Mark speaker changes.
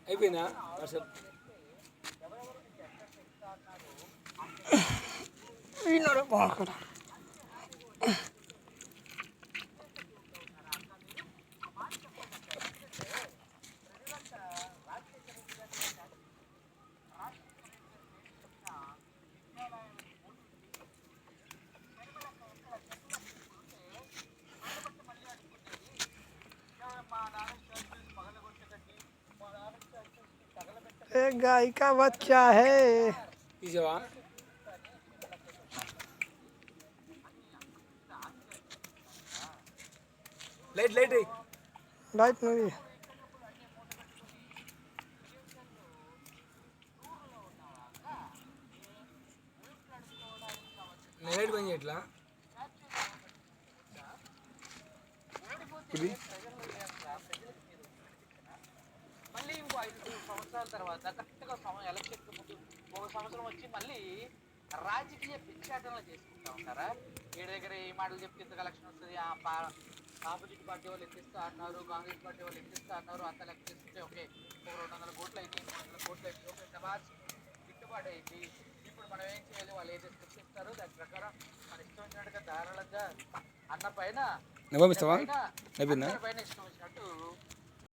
Speaker 1: అయిపోయిందా వర్షం
Speaker 2: బాగా एक गाय का बच्चा है
Speaker 1: తీసావా లైట్ లైట్
Speaker 2: लाइट में भी
Speaker 1: లైట్ బంద్ చేయట్లా ఇది
Speaker 3: మళ్ళీ ఇంకో 5 సంవత్సరాల తర్వాత కరెక్ట్గా ఎలక్షన్కి ముందు ఒక సంవత్సరం వచ్చి మళ్ళీ రాజకీయ భిక్షాటనలు చేసుకుంటా ఉంటారా? వీడి దగ్గర ఏ మాటలు చెప్తే ఇంత కలెక్షన్ వస్తుంది, ఆపోజిట్ పార్టీ వాళ్ళు ఎక్కిస్తా అన్నారు, కాంగ్రెస్ పార్టీ వాళ్ళు ఎక్కిస్తా అన్నారు, అంత లెక్క చేసుకుంటే ఓకే ఒక 200 కోట్లు అయితే 300 కోట్లు అయితే ఓకే శబాష్ గిట్టుబాటు అయింది. ఇప్పుడు మనం ఏం చేయాలి? వాళ్ళు ఏదైతే స్క్రిప్ట్ ఇస్తారో దాని ప్రకారం మన ఇష్టం వచ్చినట్టుగా ధారాళంగా అన్న పైన
Speaker 1: పంపిస్తావా
Speaker 3: పైన ఇష్టం వచ్చినట్టు